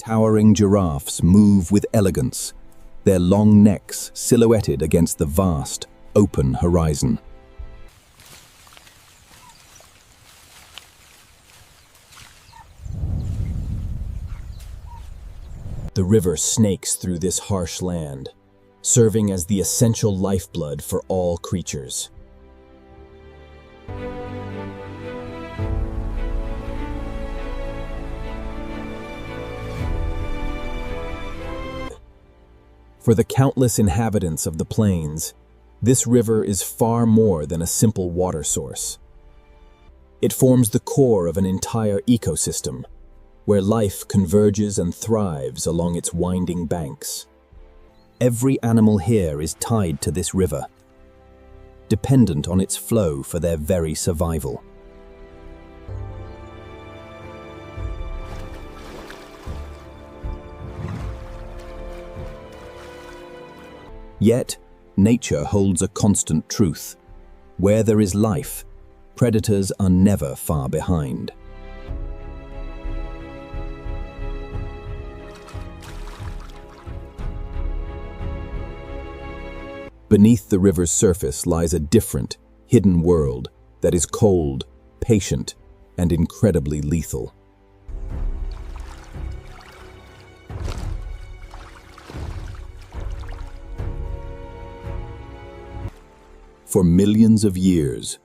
Towering giraffes move with elegance, their long necks silhouetted against the vast, open horizon. The river snakes through this harsh land, serving as the essential lifeblood for all creatures. For the countless inhabitants of the plains, this river is far more than a simple water source. It forms the core of an entire ecosystem, where life converges and thrives along its winding banks. Every animal here is tied to this river, dependent on its flow for their very survival. Yet, nature holds a constant truth. Where there is life, predators are never far behind. Beneath the river's surface lies a different, hidden world that is cold, patient, and incredibly lethal. For millions of years,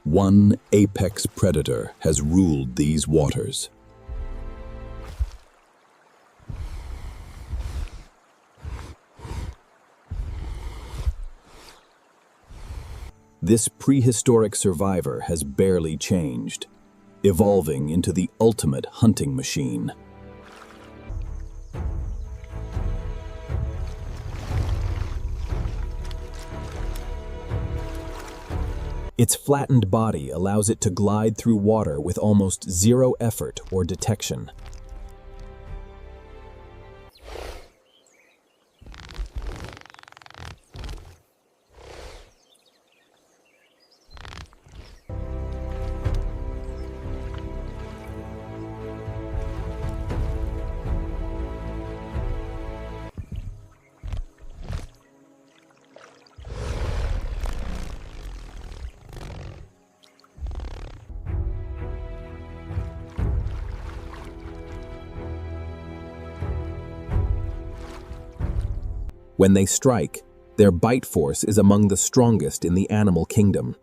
one apex predator has ruled these waters. This prehistoric survivor has barely changed, evolving into the ultimate hunting machine. Its flattened body allows it to glide through water with almost zero effort or detection. When they strike, their bite force is among the strongest in the animal kingdom.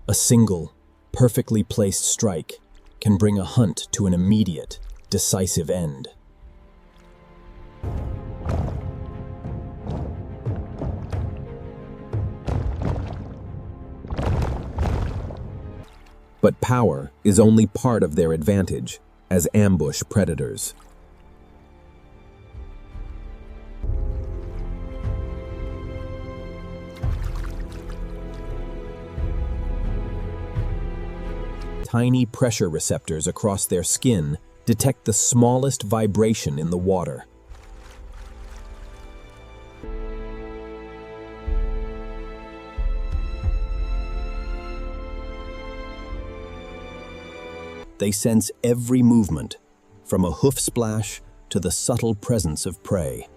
A single, perfectly placed strike can bring a hunt to an immediate, decisive end. But power is only part of their advantage as ambush predators. Tiny pressure receptors across their skin detect the smallest vibration in the water. They sense every movement, from a hoof splash to the subtle presence of prey.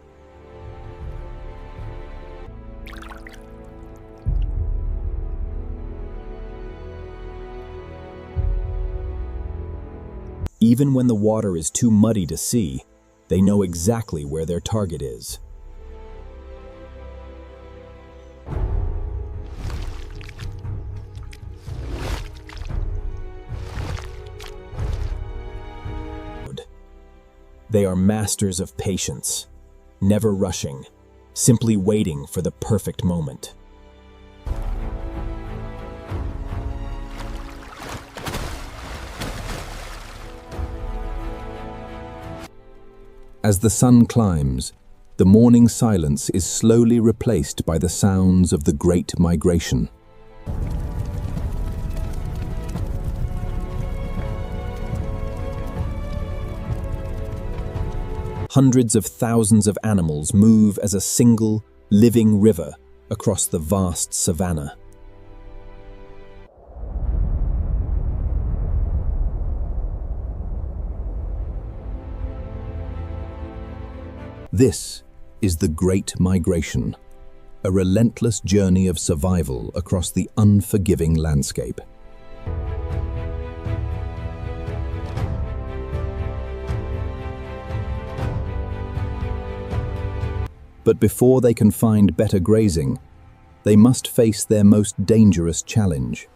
Even when the water is too muddy to see, they know exactly where their target is. They are masters of patience, never rushing, simply waiting for the perfect moment. As the sun climbs, the morning silence is slowly replaced by the sounds of the Great Migration. Hundreds of thousands of animals move as a single, living river across the vast savanna. This is the Great Migration, a relentless journey of survival across the unforgiving landscape. But before they can find better grazing, they must face their most dangerous challenge.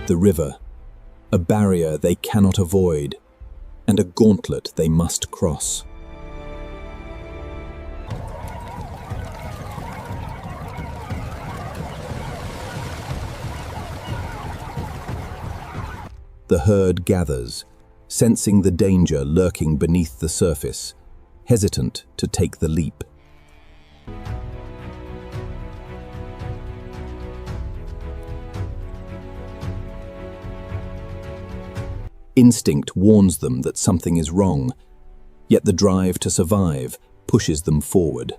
The river, a barrier they cannot avoid, and a gauntlet they must cross. The herd gathers, sensing the danger lurking beneath the surface, hesitant to take the leap. Instinct warns them that something is wrong, yet the drive to survive pushes them forward.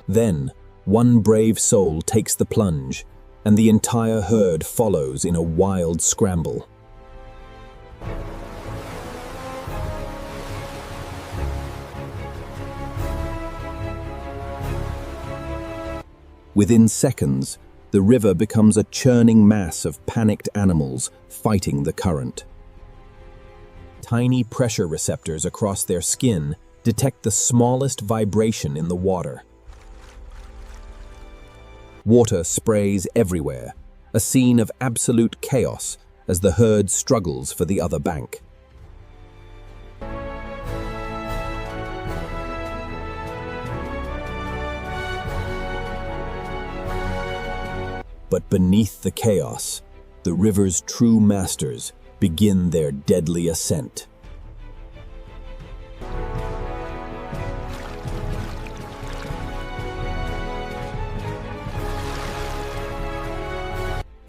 Then, one brave soul takes the plunge, and the entire herd follows in a wild scramble. Within seconds, the river becomes a churning mass of panicked animals fighting the current. Tiny pressure receptors across their skin detect the smallest vibration in the water. Water sprays everywhere, a scene of absolute chaos as the herd struggles for the other bank. But beneath the chaos, the river's true masters begin their deadly ascent.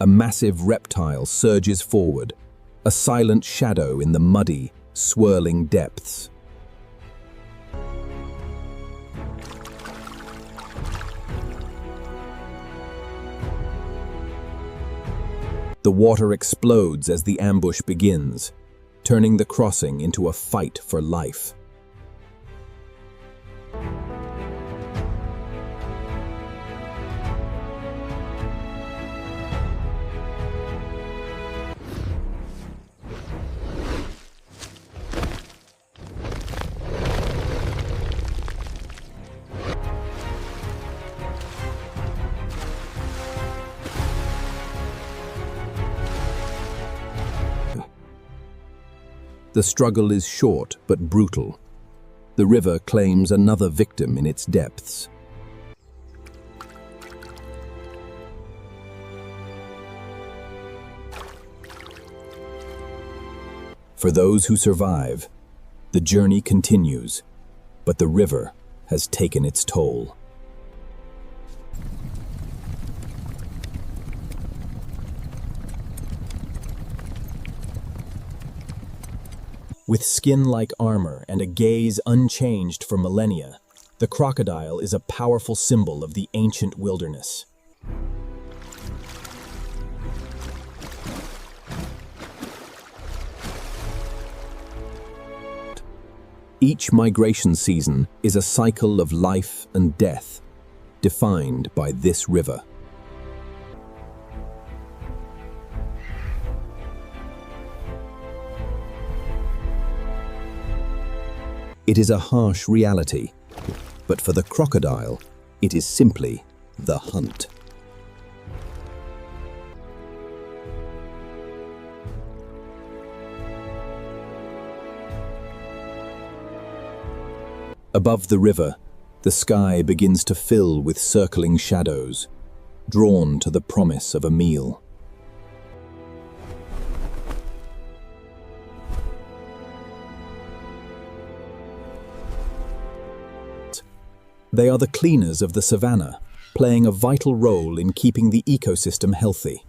A massive reptile surges forward, a silent shadow in the muddy, swirling depths. The water explodes as the ambush begins, turning the crossing into a fight for life. The struggle is short but brutal. The river claims another victim in its depths. For those who survive, the journey continues, but the river has taken its toll. With skin like armor and a gaze unchanged for millennia, the crocodile is a powerful symbol of the ancient wilderness. Each migration season is a cycle of life and death, defined by this river. It is a harsh reality, but for the crocodile, it is simply the hunt. Above the river, the sky begins to fill with circling shadows, drawn to the promise of a meal. They are the cleaners of the savanna, playing a vital role in keeping the ecosystem healthy.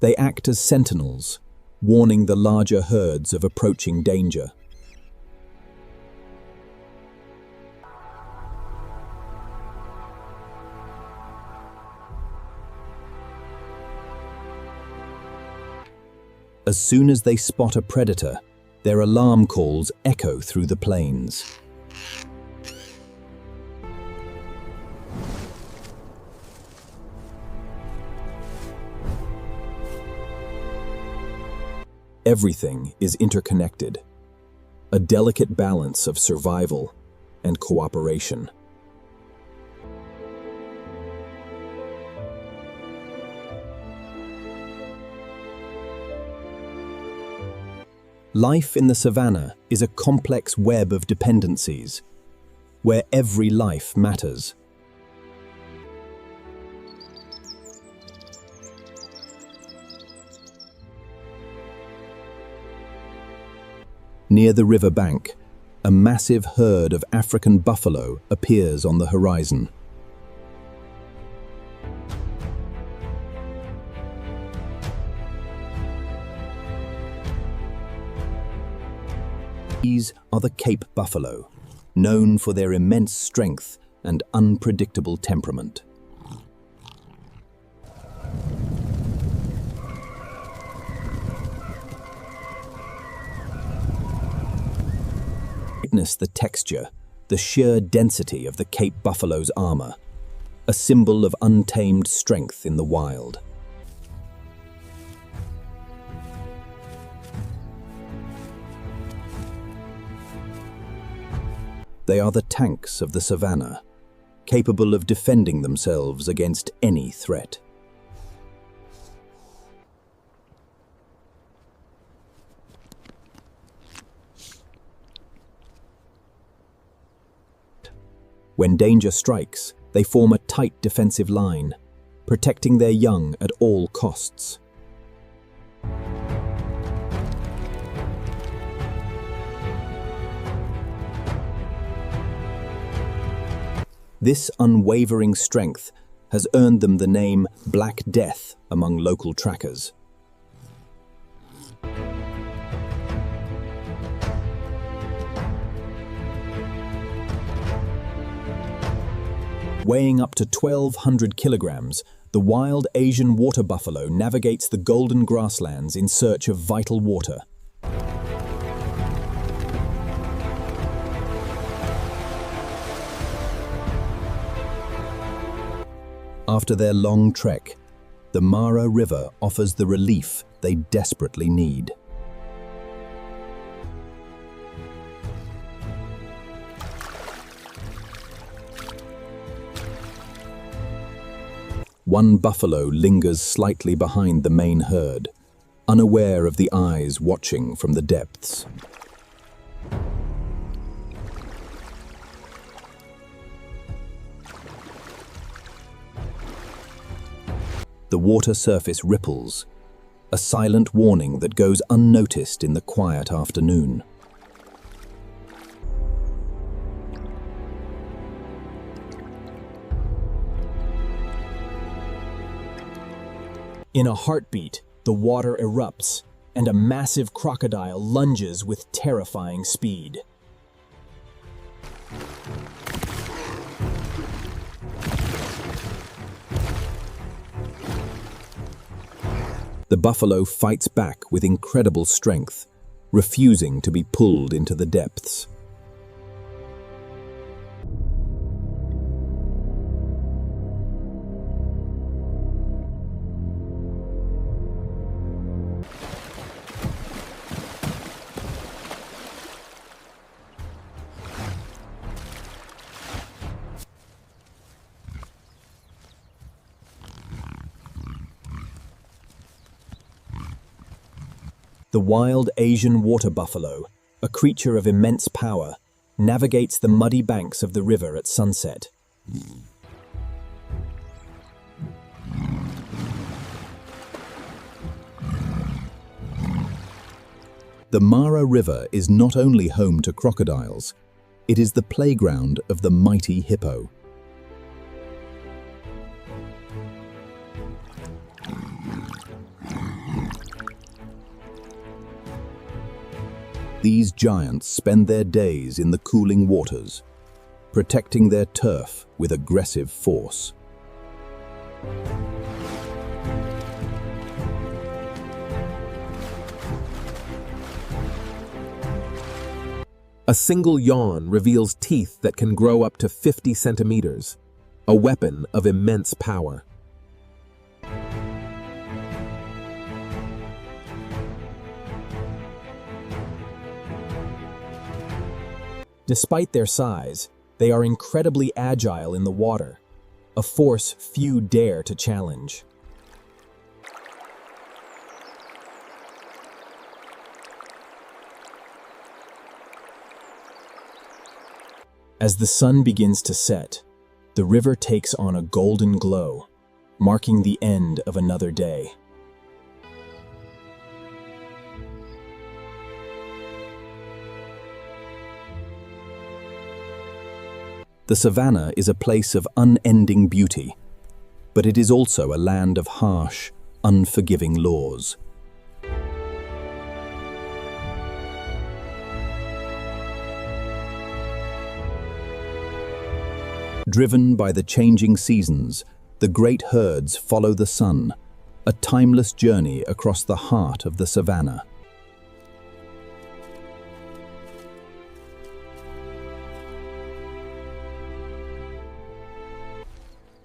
They act as sentinels, warning the larger herds of approaching danger. As soon as they spot a predator, their alarm calls echo through the plains. Everything is interconnected, a delicate balance of survival and cooperation. Life in the savanna is a complex web of dependencies, where every life matters. Near the river bank, a massive herd of African buffalo appears on the horizon. These are the Cape buffalo, known for their immense strength and unpredictable temperament. Witness the texture, the sheer density of the Cape buffalo's armor, a symbol of untamed strength in the wild. They are the tanks of the savanna, capable of defending themselves against any threat. When danger strikes, they form a tight defensive line, protecting their young at all costs. This unwavering strength has earned them the name Black Death among local trackers. Weighing up to 1,200 kilograms, the wild Asian water buffalo navigates the golden grasslands in search of vital water. After their long trek, the Mara River offers the relief they desperately need. One buffalo lingers slightly behind the main herd, unaware of the eyes watching from the depths. The water surface ripples, a silent warning that goes unnoticed in the quiet afternoon. In a heartbeat, the water erupts, and a massive crocodile lunges with terrifying speed. The buffalo fights back with incredible strength, refusing to be pulled into the depths. The wild Asian water buffalo, a creature of immense power, navigates the muddy banks of the river at sunset. The Mara River is not only home to crocodiles, it is the playground of the mighty hippo. These giants spend their days in the cooling waters, protecting their turf with aggressive force. A single yawn reveals teeth that can grow up to 50 centimeters, a weapon of immense power. Despite their size, they are incredibly agile in the water, a force few dare to challenge. As the sun begins to set, the river takes on a golden glow, marking the end of another day. The savannah is a place of unending beauty, but it is also a land of harsh, unforgiving laws. Driven by the changing seasons, the great herds follow the sun, a timeless journey across the heart of the savannah.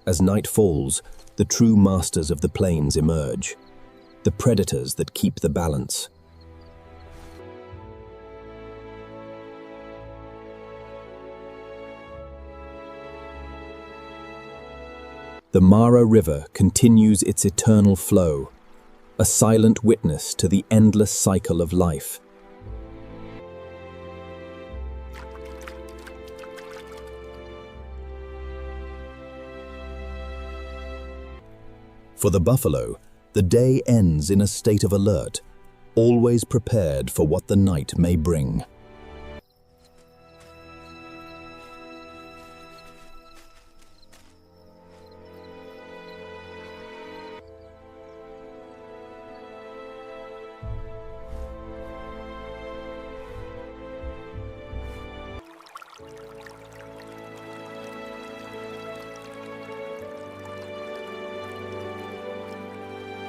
As night falls, the true masters of the plains emerge, the predators that keep the balance. The Mara River continues its eternal flow, a silent witness to the endless cycle of life. For the buffalo, the day ends in a state of alert, always prepared for what the night may bring.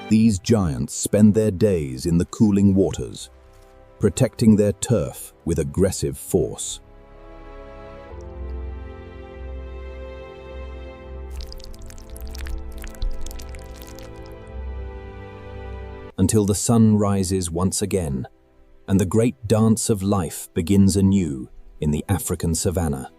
These giants spend their days in the cooling waters, protecting their turf with aggressive force. Until the sun rises once again, and the great dance of life begins anew in the African savannah.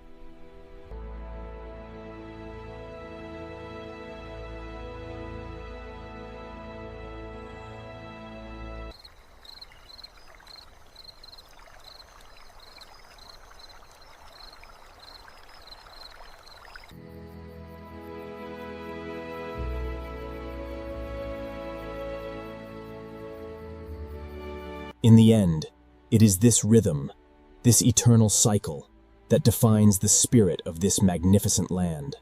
In the end, it is this rhythm, this eternal cycle, that defines the spirit of this magnificent land.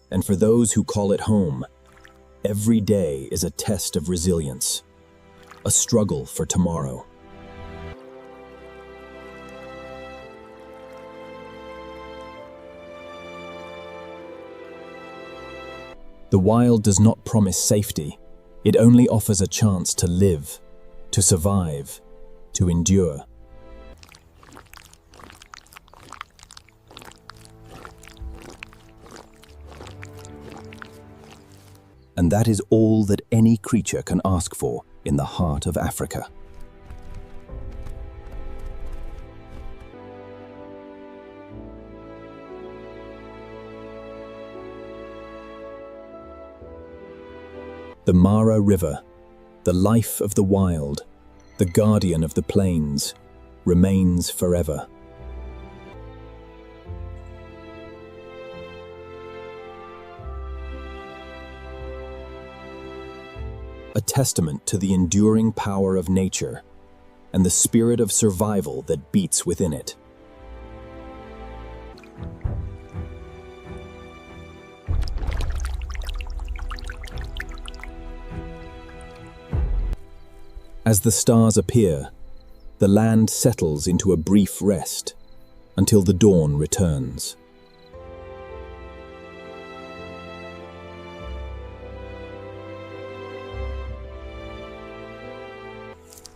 And for those who call it home, every day is a test of resilience, a struggle for tomorrow. The wild does not promise safety. It only offers a chance to live, to survive, to endure. And that is all that any creature can ask for in the heart of Africa. The Mara River, the life of the wild, the guardian of the plains, remains forever. A testament to the enduring power of nature and the spirit of survival that beats within it. As the stars appear, the land settles into a brief rest until the dawn returns.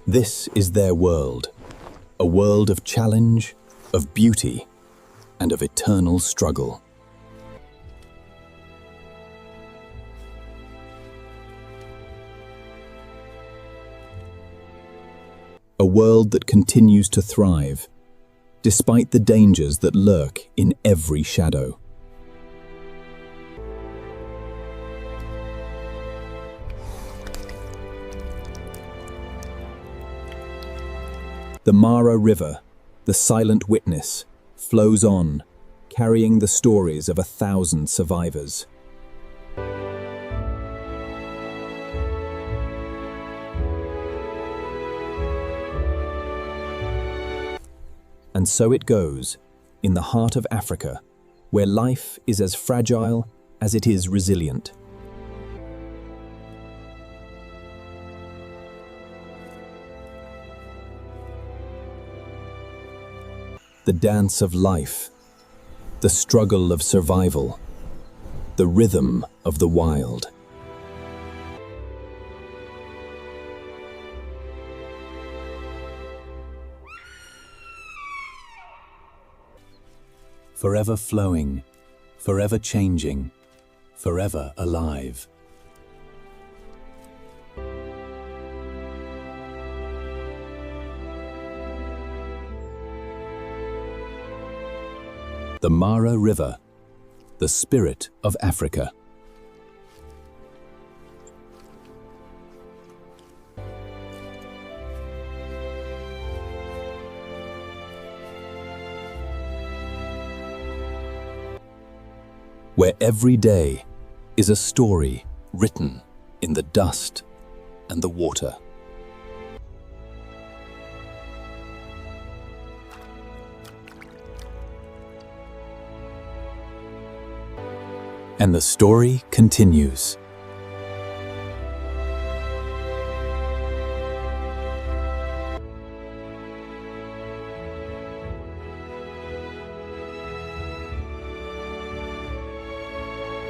This is their world, a world of challenge, of beauty, and of eternal struggle. A world that continues to thrive, despite the dangers that lurk in every shadow. The Mara River, the silent witness, flows on, carrying the stories of 1,000 survivors. And so it goes, in the heart of Africa, where life is as fragile as it is resilient. The dance of life, the struggle of survival, the rhythm of the wild. Forever flowing, forever changing, forever alive. The Mara River, the spirit of Africa. Where every day is a story written in the dust and the water. And the story continues.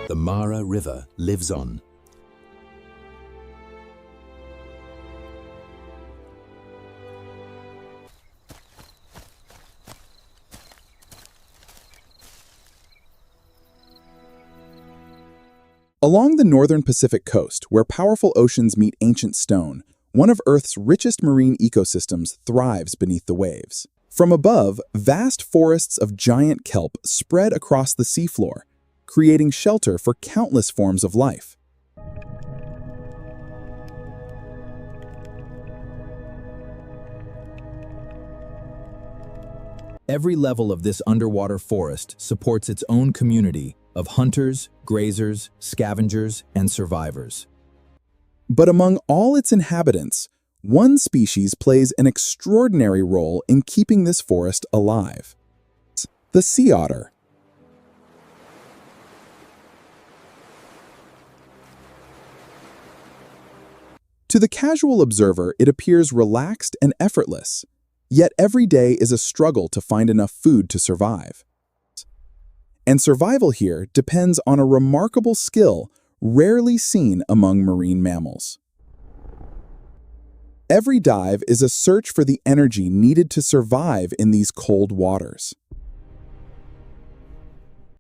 The Mara River lives on. Along the northern Pacific coast, where powerful oceans meet ancient stone, one of Earth's richest marine ecosystems thrives beneath the waves. From above, vast forests of giant kelp spread across the seafloor, creating shelter for countless forms of life. Every level of this underwater forest supports its own community of hunters, grazers, scavengers, and survivors. But among all its inhabitants, one species plays an extraordinary role in keeping this forest alive: the sea otter. To the casual observer, it appears relaxed and effortless, yet every day is a struggle to find enough food to survive. And survival here depends on a remarkable skill rarely seen among marine mammals. Every dive is a search for the energy needed to survive in these cold waters.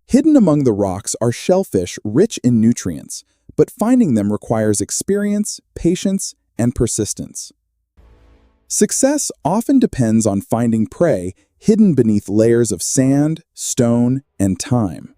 Hidden among the rocks are shellfish rich in nutrients, but finding them requires experience, patience, and persistence. Success often depends on finding prey hidden beneath layers of sand, stone, and time.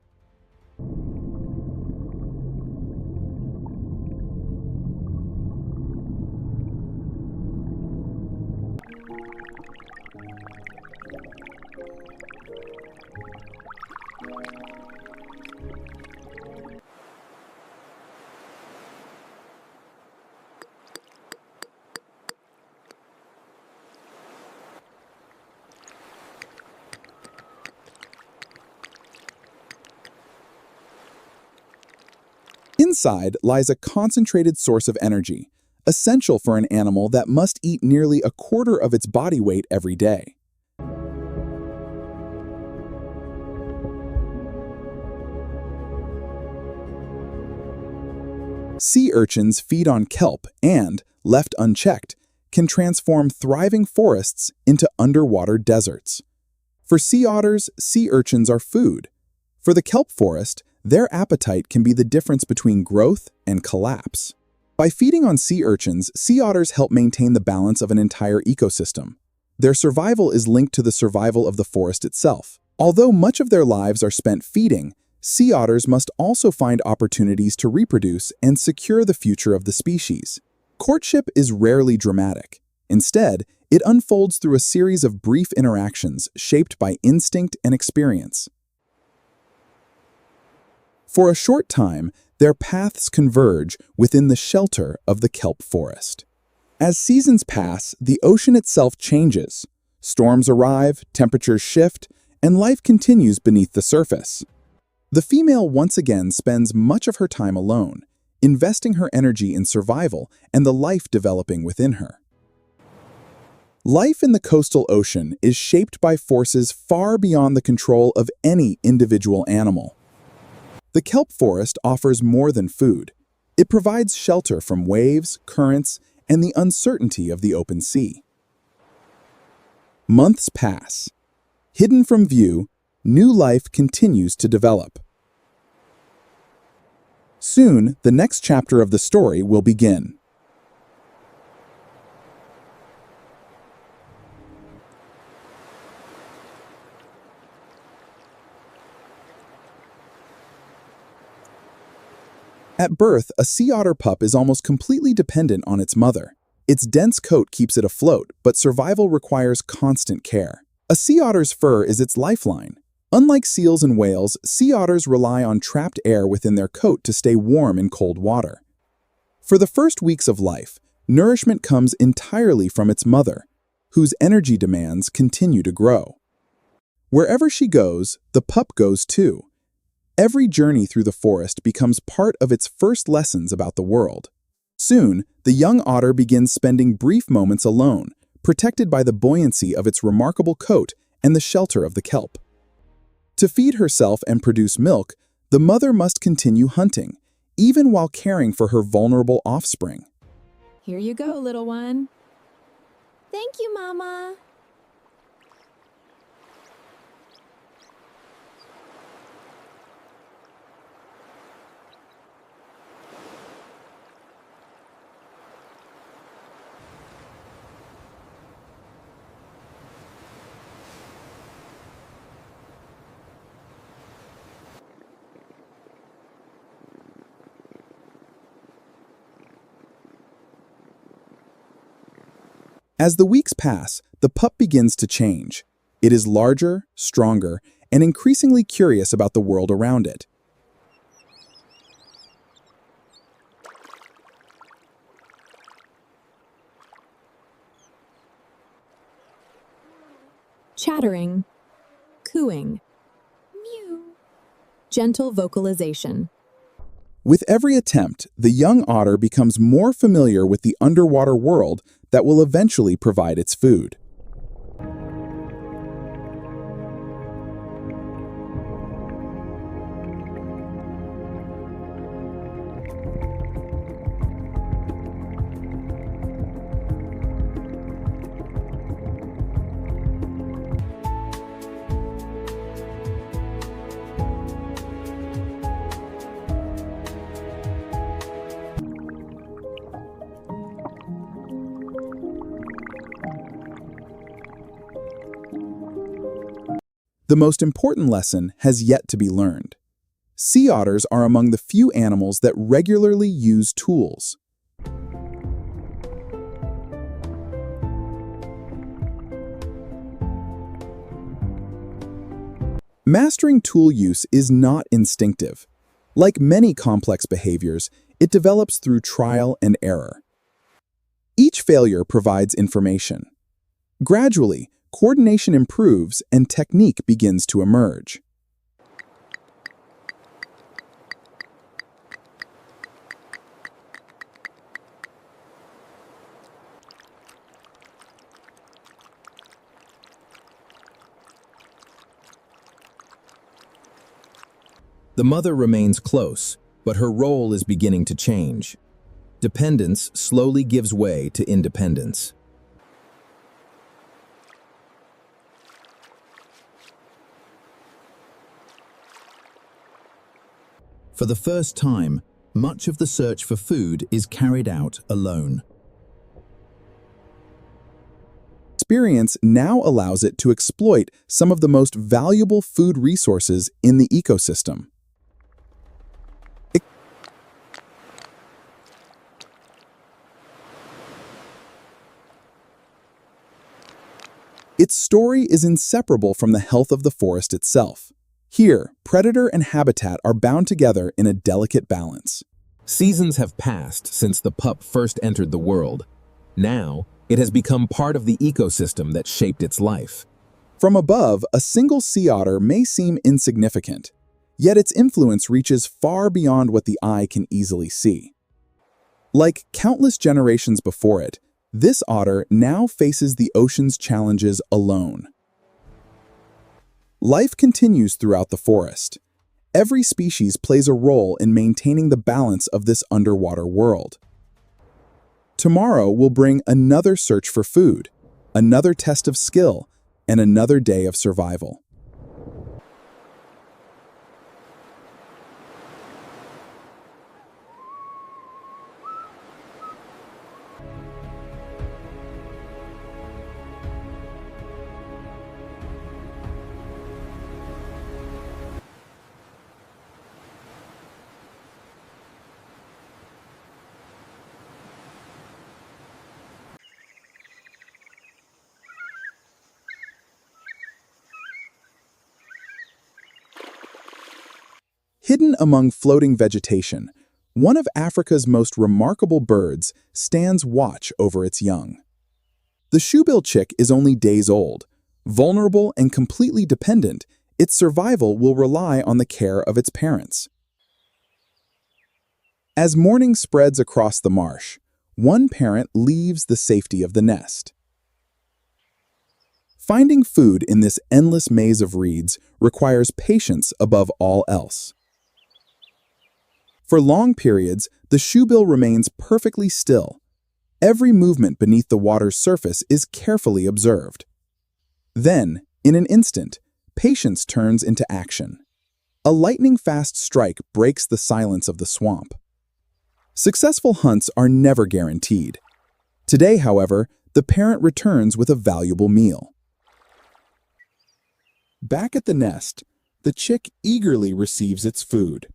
Inside lies a concentrated source of energy, essential for an animal that must eat nearly a quarter of its body weight every day. Sea urchins feed on kelp and, left unchecked, can transform thriving forests into underwater deserts. For sea otters, sea urchins are food. For the kelp forest, their appetite can be the difference between growth and collapse. By feeding on sea urchins, sea otters help maintain the balance of an entire ecosystem. Their survival is linked to the survival of the forest itself. Although much of their lives are spent feeding, sea otters must also find opportunities to reproduce and secure the future of the species. Courtship is rarely dramatic. Instead, it unfolds through a series of brief interactions shaped by instinct and experience. For a short time, their paths converge within the shelter of the kelp forest. As seasons pass, the ocean itself changes. Storms arrive, temperatures shift, and life continues beneath the surface. The female once again spends much of her time alone, investing her energy in survival and the life developing within her. Life in the coastal ocean is shaped by forces far beyond the control of any individual animal. The kelp forest offers more than food. It provides shelter from waves, currents, and the uncertainty of the open sea. Months pass. Hidden from view, new life continues to develop. Soon, the next chapter of the story will begin. At birth, a sea otter pup is almost completely dependent on its mother. Its dense coat keeps it afloat, but survival requires constant care. A sea otter's fur is its lifeline. Unlike seals and whales, sea otters rely on trapped air within their coat to stay warm in cold water. For the first weeks of life, nourishment comes entirely from its mother, whose energy demands continue to grow. Wherever she goes, the pup goes too. Every journey through the forest becomes part of its first lessons about the world. Soon, the young otter begins spending brief moments alone, protected by the buoyancy of its remarkable coat and the shelter of the kelp. To feed herself and produce milk, the mother must continue hunting, even while caring for her vulnerable offspring. Here you go, little one. Thank you, Mama. As the weeks pass, the pup begins to change. It is larger, stronger, and increasingly curious about the world around it. Chattering, cooing, Mew. gentle vocalization. With every attempt, the young otter becomes more familiar with the underwater world that will eventually provide its food. The most important lesson has yet to be learned. Sea otters are among the few animals that regularly use tools. Mastering tool use is not instinctive. Like many complex behaviors, it develops through trial and error. Each failure provides information. Gradually, coordination improves and technique begins to emerge. The mother remains close, but her role is beginning to change. Dependence slowly gives way to independence. For the first time, much of the search for food is carried out alone. Experience now allows it to exploit some of the most valuable food resources in the ecosystem. Its story is inseparable from the health of the forest itself. Here, predator and habitat are bound together in a delicate balance. Seasons have passed since the pup first entered the world. Now, it has become part of the ecosystem that shaped its life. From above, a single sea otter may seem insignificant, yet its influence reaches far beyond what the eye can easily see. Like countless generations before it, this otter now faces the ocean's challenges alone. Life continues throughout the forest. Every species plays a role in maintaining the balance of this underwater world. Tomorrow will bring another search for food, another test of skill, and another day of survival. Hidden among floating vegetation, one of Africa's most remarkable birds stands watch over its young. The shoebill chick is only days old. Vulnerable and completely dependent, its survival will rely on the care of its parents. As morning spreads across the marsh, one parent leaves the safety of the nest. Finding food in this endless maze of reeds requires patience above all else. For long periods, the shoebill remains perfectly still. Every movement beneath the water's surface is carefully observed. Then, in an instant, patience turns into action. A lightning-fast strike breaks the silence of the swamp. Successful hunts are never guaranteed. Today, however, the parent returns with a valuable meal. Back at the nest, the chick eagerly receives its food.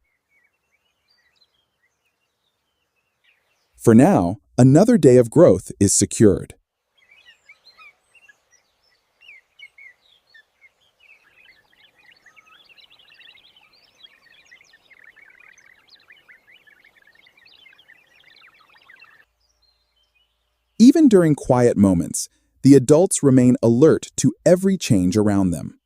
For now, another day of growth is secured. Even during quiet moments, the adults remain alert to every change around them.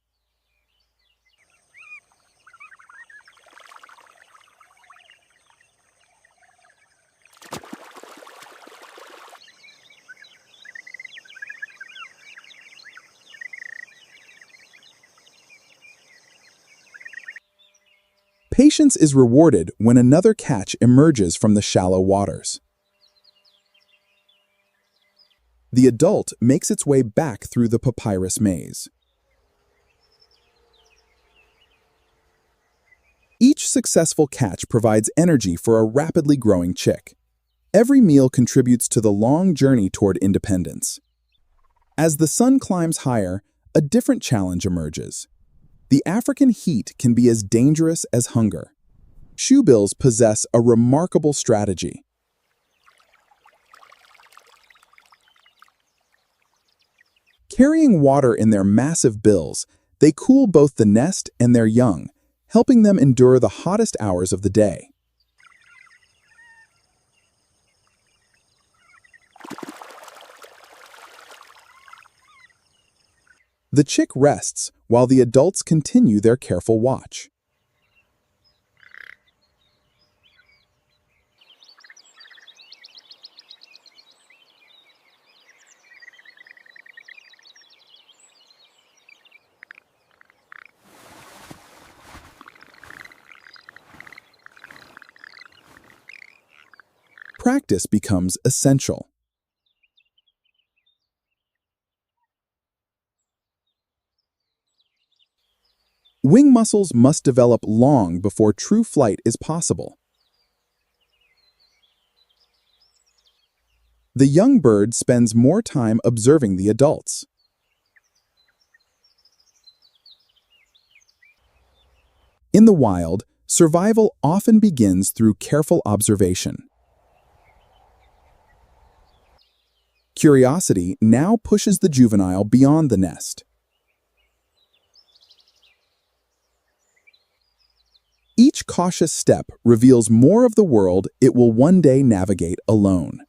Patience is rewarded when another catch emerges from the shallow waters. The adult makes its way back through the papyrus maze. Each successful catch provides energy for a rapidly growing chick. Every meal contributes to the long journey toward independence. As the sun climbs higher, a different challenge emerges. The African heat can be as dangerous as hunger. Shoebills possess a remarkable strategy. Carrying water in their massive bills, they cool both the nest and their young, helping them endure the hottest hours of the day. The chick rests while the adults continue their careful watch. practice becomes essential. Wing muscles must develop long before true flight is possible. The young bird spends more time observing the adults. In the wild, survival often begins through careful observation. Curiosity now pushes the juvenile beyond the nest. Each cautious step reveals more of the world it will one day navigate alone.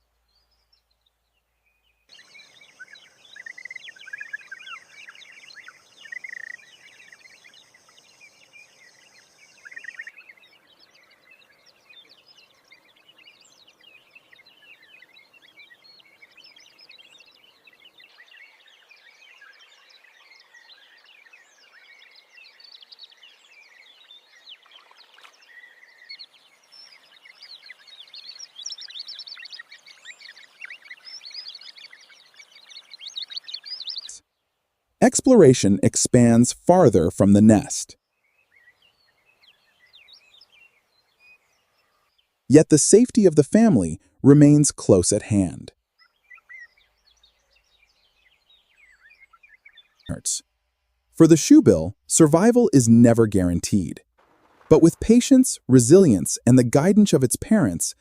Exploration expands farther from the nest. Yet the safety of the family remains close at hand. For the shoebill, survival is never guaranteed. But with patience, resilience, and the guidance of its parents,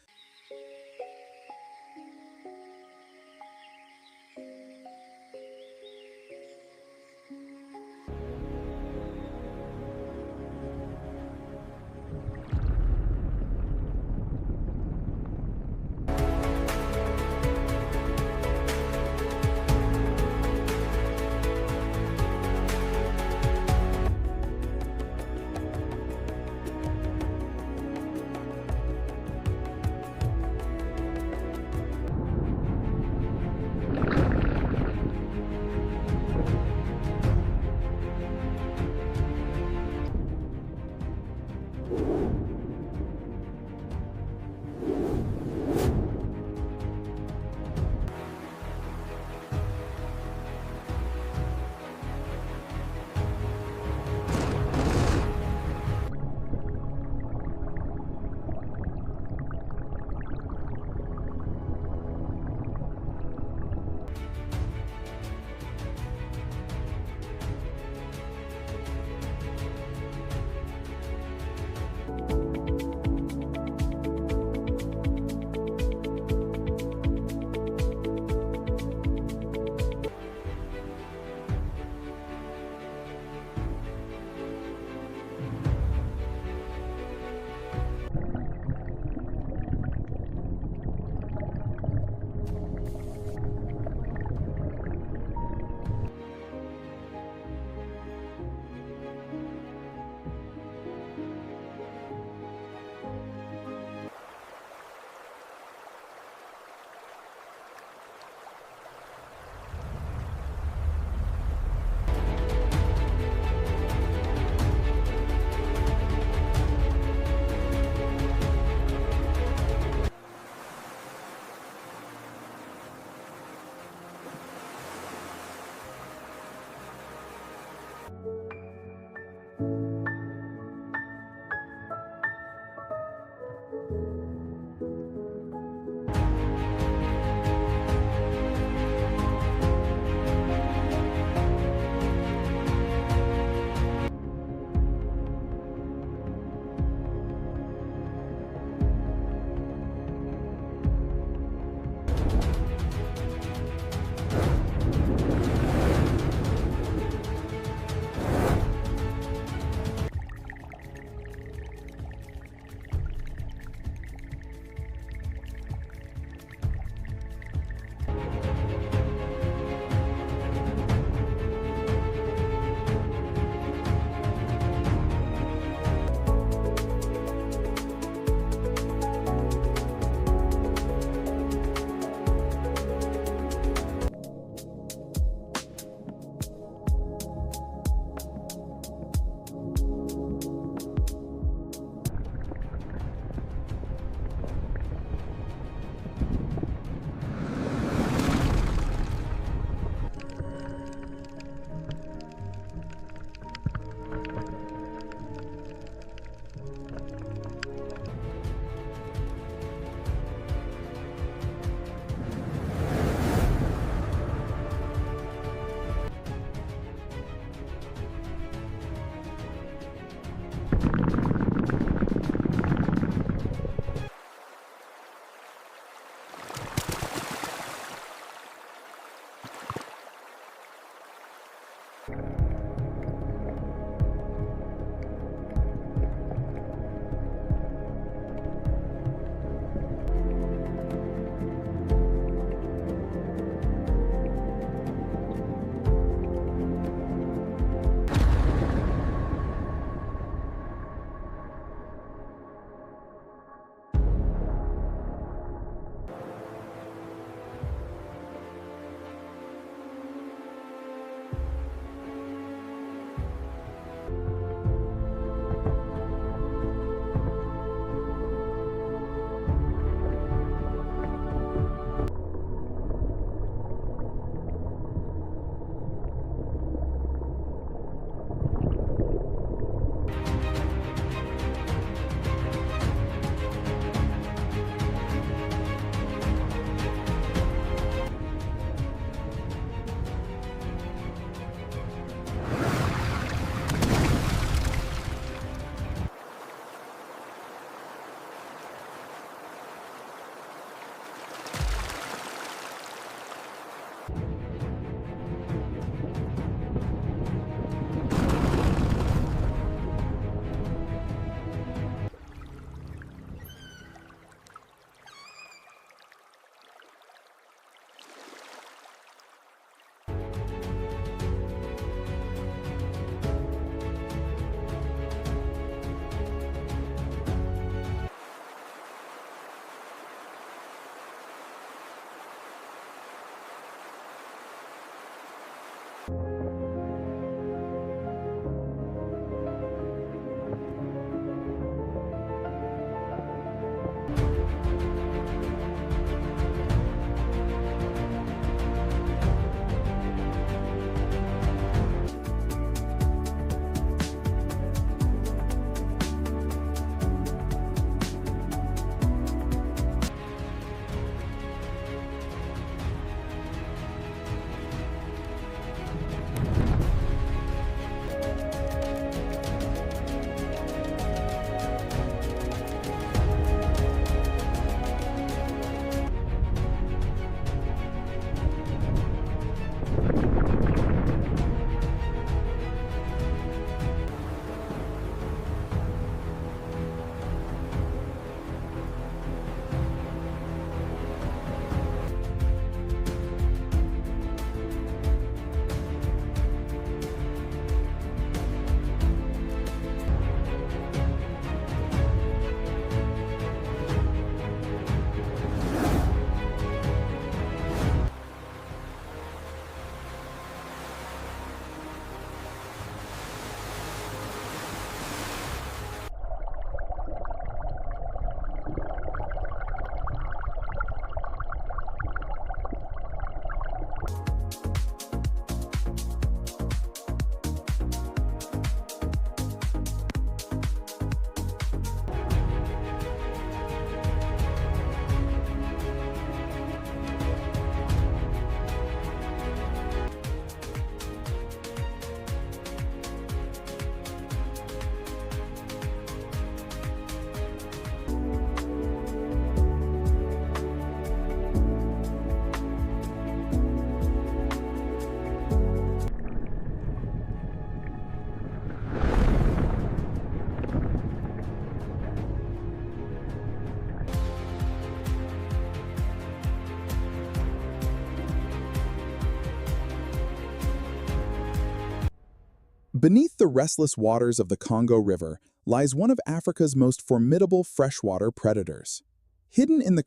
Beneath the restless waters of the Congo River lies one of Africa's most formidable freshwater predators. Hidden in the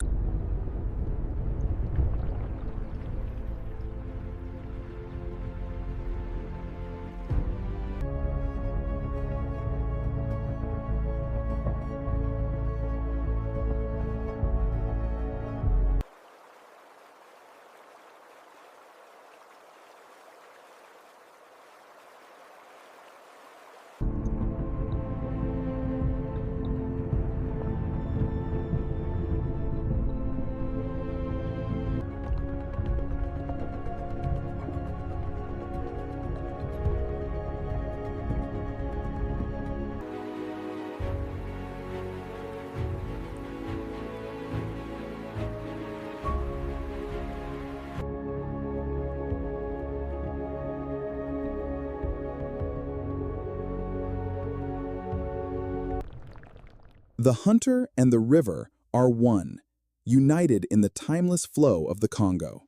The hunter and the river are one, united in the timeless flow of the Congo.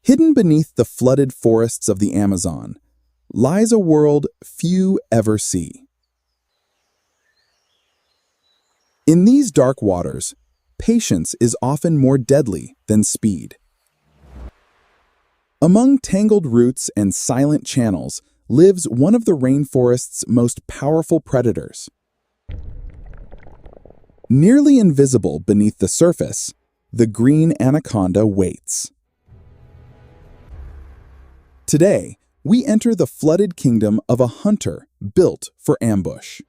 Hidden beneath the flooded forests of the Amazon lies a world few ever see. In these dark waters, patience is often more deadly than speed. Among tangled roots and silent channels lives one of the rainforest's most powerful predators. Nearly invisible beneath the surface, the green anaconda waits. Today, we enter the flooded kingdom of a hunter built for ambush.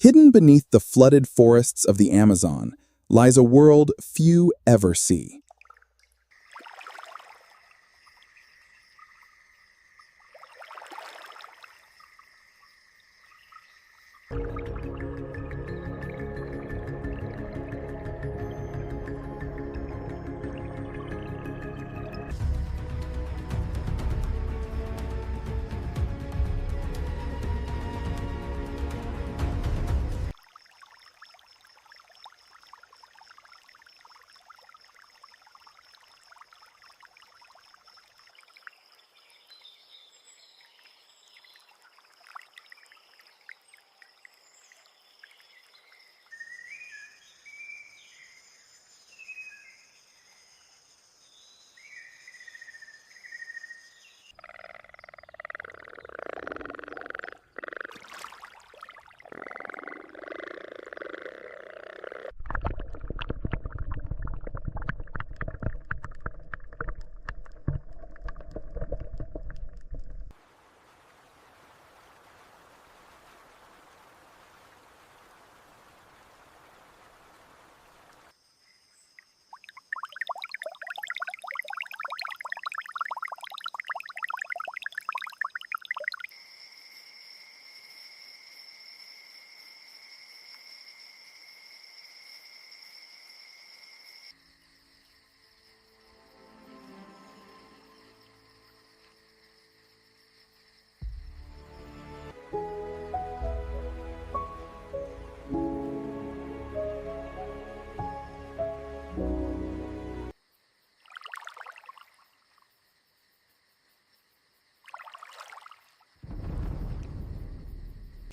Hidden beneath the flooded forests of the Amazon lies a world few ever see.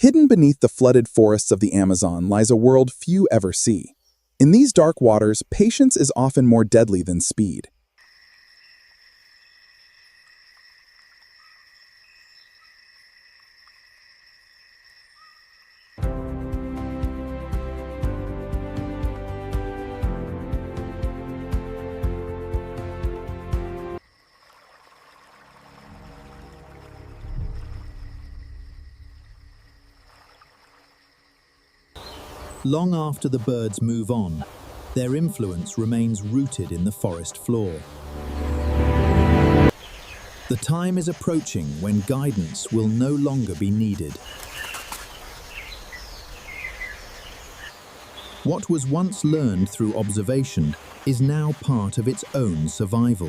Hidden beneath the flooded forests of the Amazon lies a world few ever see. In these dark waters, patience is often more deadly than speed. Long after the birds move on, their influence remains rooted in the forest floor. The time is approaching when guidance will no longer be needed. What was once learned through observation is now part of its own survival.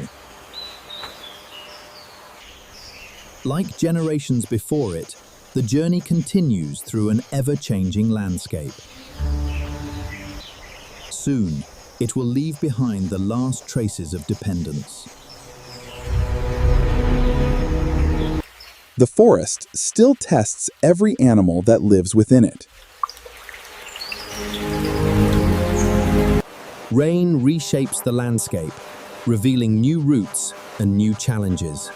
Like generations before it, the journey continues through an ever-changing landscape. Soon, it will leave behind the last traces of dependence. The forest still tests every animal that lives within it. Rain reshapes the landscape, revealing new routes and new challenges.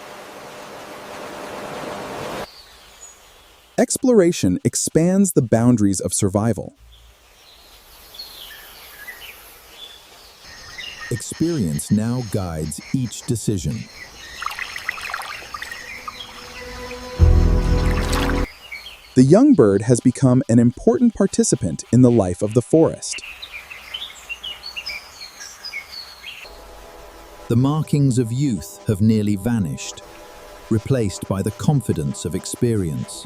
Exploration expands the boundaries of survival. Experience now guides each decision. The young bird has become an important participant in the life of the forest. The markings of youth have nearly vanished, replaced by the confidence of experience.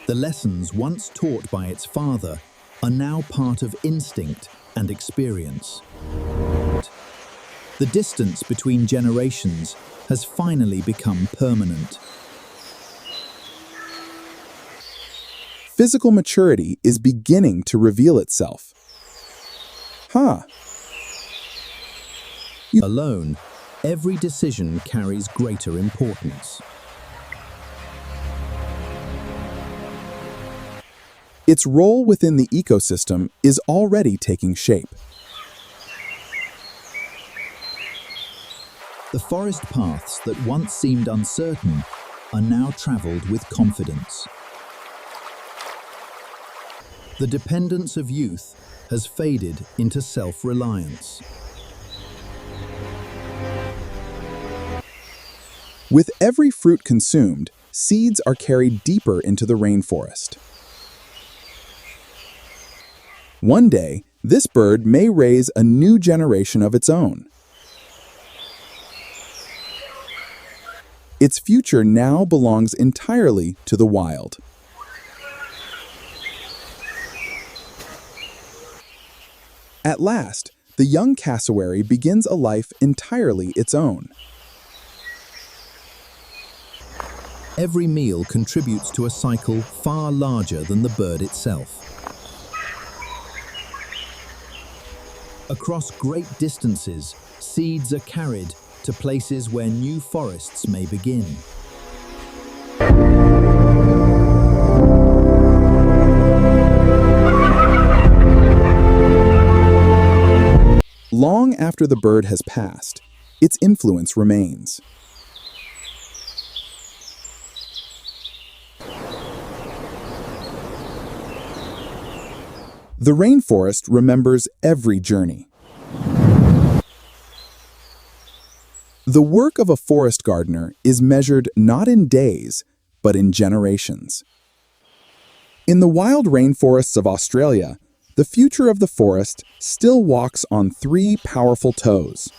The lessons once taught by its father are now part of instinct and experience. The distance between generations has finally become permanent. Physical maturity is beginning to reveal itself. Alone, every decision carries greater importance. Its role within the ecosystem is already taking shape. The forest paths that once seemed uncertain are now traveled with confidence. The dependence of youth has faded into self-reliance. With every fruit consumed, seeds are carried deeper into the rainforest. One day, this bird may raise a new generation of its own. Its future now belongs entirely to the wild. At last, the young cassowary begins a life entirely its own. Every meal contributes to a cycle far larger than the bird itself. Across great distances, seeds are carried to places where new forests may begin. Long after the bird has passed, its influence remains. The rainforest remembers every journey. The work of a forest gardener is measured not in days, but in generations. In the wild rainforests of Australia, the future of the forest still walks on three powerful toes: